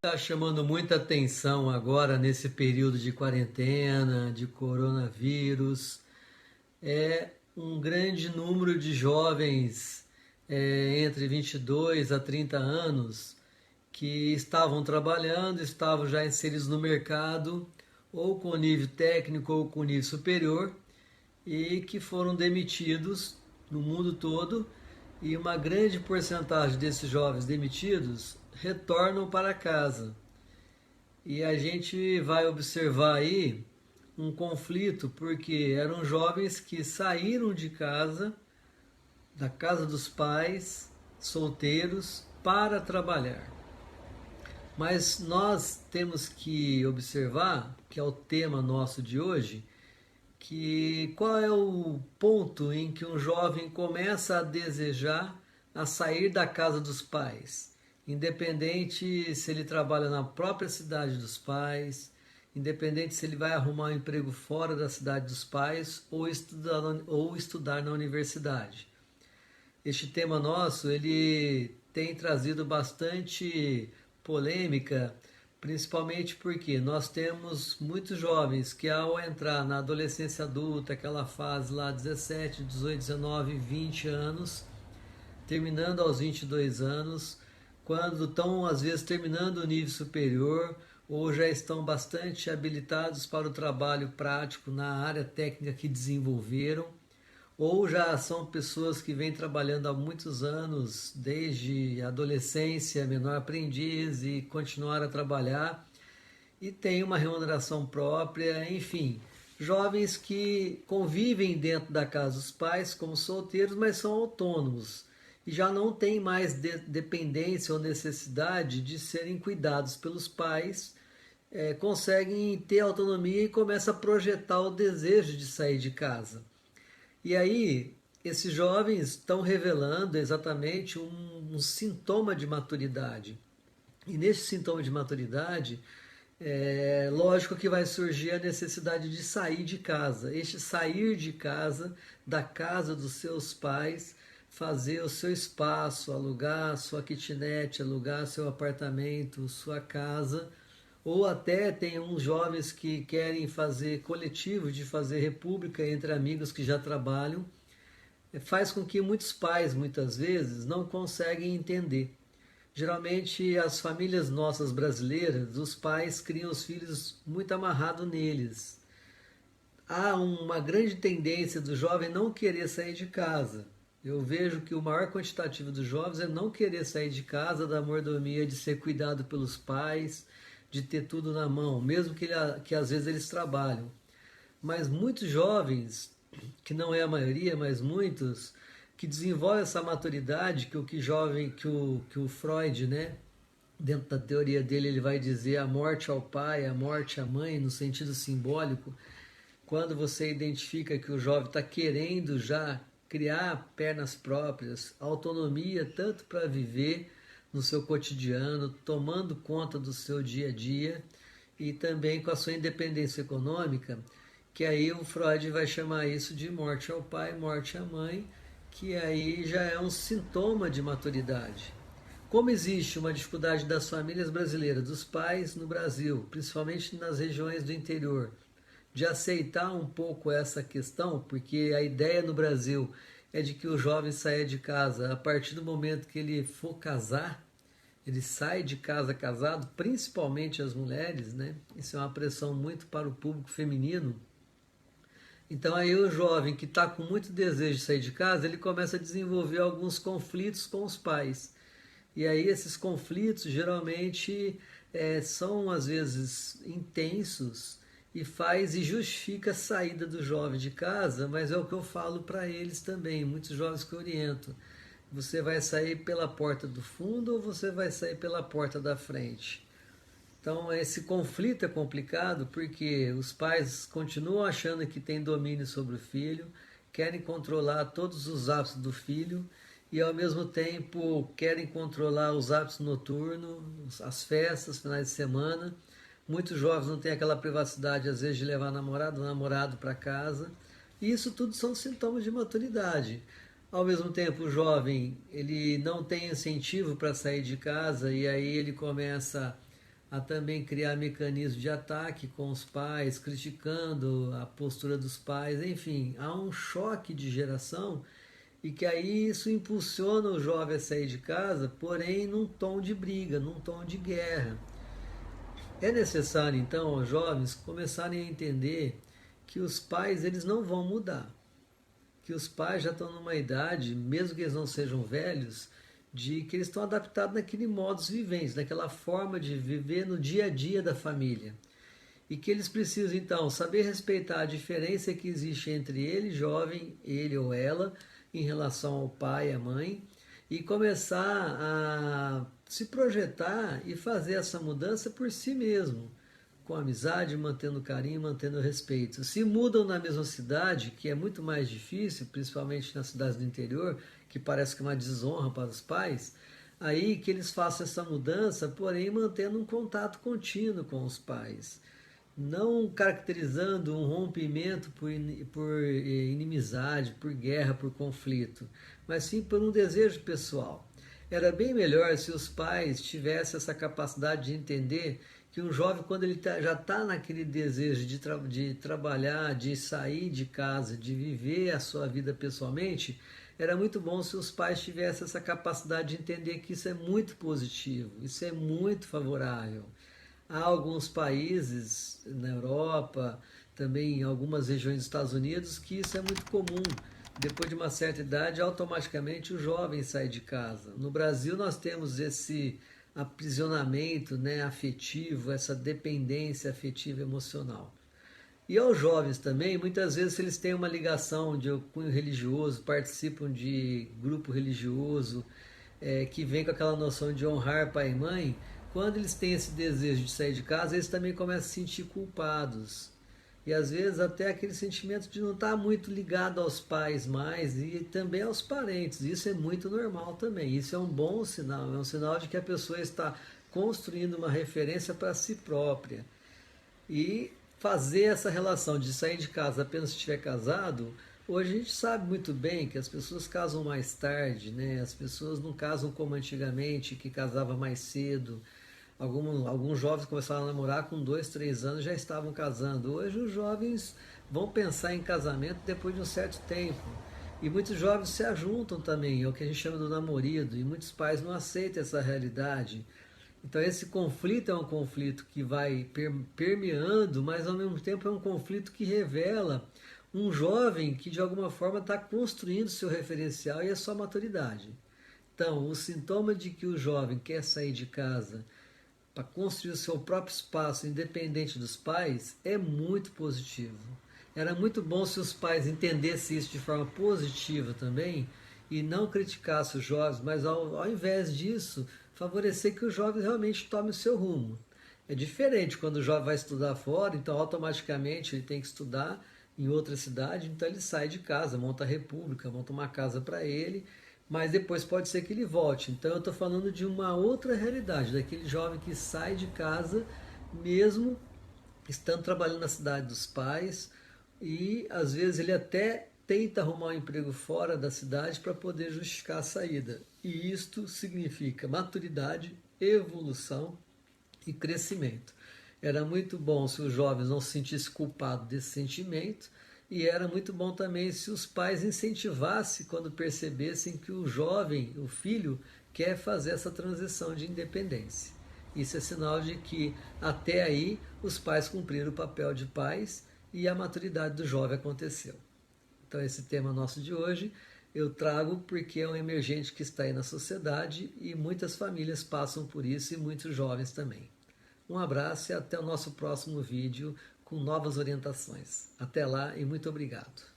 Está chamando muita atenção agora nesse período de quarentena, de coronavírus, é um grande número de jovens entre 22 a 30 anos que estavam trabalhando, estavam já inseridos no mercado, ou com nível técnico ou com nível superior, e que foram demitidos no mundo todo, e uma grande porcentagem desses jovens demitidos retornam para casa. E a gente vai observar aí um conflito, porque eram jovens que saíram de casa, da casa dos pais, solteiros, para trabalhar. Mas nós temos que observar, que é o tema nosso de hoje, que qual é o ponto em que um jovem começa a desejar a sair da casa dos pais, independente se ele trabalha na própria cidade dos pais, independente se ele vai arrumar um emprego fora da cidade dos pais ou estudar na universidade. Este tema nosso, ele tem trazido bastante polêmica, principalmente porque nós temos muitos jovens que, ao entrar na adolescência adulta, aquela fase lá 17, 18, 19, 20 anos, terminando aos 22 anos, quando estão às vezes terminando o nível superior ou já estão bastante habilitados para o trabalho prático na área técnica que desenvolveram, ou já são pessoas que vêm trabalhando há muitos anos, desde a adolescência, menor aprendiz, e continuaram a trabalhar e têm uma remuneração própria, enfim, jovens que convivem dentro da casa dos pais como solteiros, mas são autônomos e já não têm mais dependência ou necessidade de serem cuidados pelos pais, conseguem ter autonomia e começam a projetar o desejo de sair de casa. E aí, esses jovens estão revelando exatamente um sintoma de maturidade. E nesse sintoma de maturidade, lógico que vai surgir a necessidade de sair de casa. Este sair de casa, da casa dos seus pais, fazer o seu espaço, alugar sua kitnet, alugar seu apartamento, sua casa, ou até tem uns jovens que querem fazer coletivo, de fazer república entre amigos que já trabalham, faz com que muitos pais, muitas vezes, não conseguem entender. Geralmente, as famílias nossas brasileiras, os pais criam os filhos muito amarrados neles. Há uma grande tendência do jovem não querer sair de casa. Eu vejo que o maior quantitativo dos jovens é não querer sair de casa, da mordomia, de ser cuidado pelos pais, de ter tudo na mão, mesmo que às vezes eles trabalham. Mas muitos jovens, que não é a maioria, mas muitos, que desenvolvem essa maturidade que o Freud, né, dentro da teoria dele, ele vai dizer a morte ao pai, a morte à mãe, no sentido simbólico, quando você identifica que o jovem está querendo já criar pernas próprias, autonomia tanto para viver no seu cotidiano, tomando conta do seu dia a dia e também com a sua independência econômica, que aí o Freud vai chamar isso de morte ao pai, morte à mãe, que aí já é um sintoma de maturidade. Como existe uma dificuldade das famílias brasileiras, dos pais no Brasil, principalmente nas regiões do interior, de aceitar um pouco essa questão, porque a ideia no Brasil é de que o jovem saia de casa a partir do momento que ele for casar, ele sai de casa casado, principalmente as mulheres, né? Isso é uma pressão muito para o público feminino. Então aí o jovem que está com muito desejo de sair de casa, ele começa a desenvolver alguns conflitos com os pais. E aí esses conflitos geralmente são às vezes intensos e justifica a saída do jovem de casa, mas é o que eu falo para eles também, muitos jovens que eu oriento. Você vai sair pela porta do fundo ou você vai sair pela porta da frente? Então esse conflito é complicado porque os pais continuam achando que têm domínio sobre o filho, querem controlar todos os hábitos do filho e ao mesmo tempo querem controlar os hábitos noturnos, as festas, finais de semana. Muitos jovens não têm aquela privacidade às vezes de levar namorado ou namorado para casa. E isso tudo são sintomas de maturidade. Ao mesmo tempo, o jovem ele não tem incentivo para sair de casa e aí ele começa a também criar mecanismos de ataque com os pais, criticando a postura dos pais, enfim, há um choque de geração e que aí isso impulsiona o jovem a sair de casa, porém num tom de briga, num tom de guerra. É necessário então os jovens começarem a entender que os pais eles não vão mudar, que os pais já estão numa idade, mesmo que eles não sejam velhos, de que eles estão adaptados naquele modus vivendi, naquela forma de viver no dia a dia da família. E que eles precisam, então, saber respeitar a diferença que existe entre ele, jovem, ele ou ela, em relação ao pai e à mãe, e começar a se projetar e fazer essa mudança por si mesmo, com amizade, mantendo carinho, mantendo respeito. Se mudam na mesma cidade, que é muito mais difícil, principalmente nas cidades do interior, que parece que é uma desonra para os pais, aí que eles façam essa mudança, porém mantendo um contato contínuo com os pais. Não caracterizando um rompimento por inimizade, por guerra, por conflito, mas sim por um desejo pessoal. Era bem melhor se os pais tivessem essa capacidade de entender que um jovem, quando ele já está naquele desejo de trabalhar, de sair de casa, de viver a sua vida pessoalmente, era muito bom se os pais tivessem essa capacidade de entender que isso é muito positivo, isso é muito favorável. Há alguns países na Europa, também em algumas regiões dos Estados Unidos, que isso é muito comum. Depois de uma certa idade, automaticamente o jovem sai de casa. No Brasil, nós temos esse aprisionamento, né, afetivo, essa dependência afetiva emocional. E aos jovens também, muitas vezes eles têm uma ligação de cunho religioso, participam de grupo religioso, que vem com aquela noção de honrar pai e mãe, quando eles têm esse desejo de sair de casa, eles também começam a se sentir culpados. E às vezes até aquele sentimento de não estar muito ligado aos pais mais e também aos parentes. Isso é muito normal também. Isso é um bom sinal, é um sinal de que a pessoa está construindo uma referência para si própria. E fazer essa relação de sair de casa apenas se estiver casado, hoje a gente sabe muito bem que as pessoas casam mais tarde, né? As pessoas não casam como antigamente, que casava mais cedo. Alguns jovens começaram a namorar com 2, 3 anos, já estavam casando. Hoje os jovens vão pensar em casamento depois de um certo tempo. E muitos jovens se ajuntam também, é o que a gente chama do namorido, e muitos pais não aceitam essa realidade. Então esse conflito é um conflito que vai permeando, mas ao mesmo tempo é um conflito que revela um jovem que de alguma forma está construindo seu referencial e a sua maturidade. Então, o sintoma de que o jovem quer sair de casa para construir o seu próprio espaço independente dos pais é muito positivo. Era muito bom se os pais entendessem isso de forma positiva também e não criticassem os jovens, mas ao invés disso, favorecer que o jovem realmente tome o seu rumo. É diferente quando o jovem vai estudar fora, então automaticamente ele tem que estudar em outra cidade, então ele sai de casa, monta a república, monta uma casa para ele, mas depois pode ser que ele volte. Então eu estou falando de uma outra realidade, daquele jovem que sai de casa mesmo estando trabalhando na cidade dos pais e às vezes ele até tenta arrumar um emprego fora da cidade para poder justificar a saída. E isto significa maturidade, evolução e crescimento. Era muito bom se os jovens não se sentissem culpados desse sentimento e era muito bom também se os pais incentivassem quando percebessem que o jovem, o filho, quer fazer essa transição de independência. Isso é sinal de que até aí os pais cumpriram o papel de pais e a maturidade do jovem aconteceu. Então esse tema nosso de hoje eu trago porque é um emergente que está aí na sociedade e muitas famílias passam por isso e muitos jovens também. Um abraço e até o nosso próximo vídeo com novas orientações. Até lá e muito obrigado.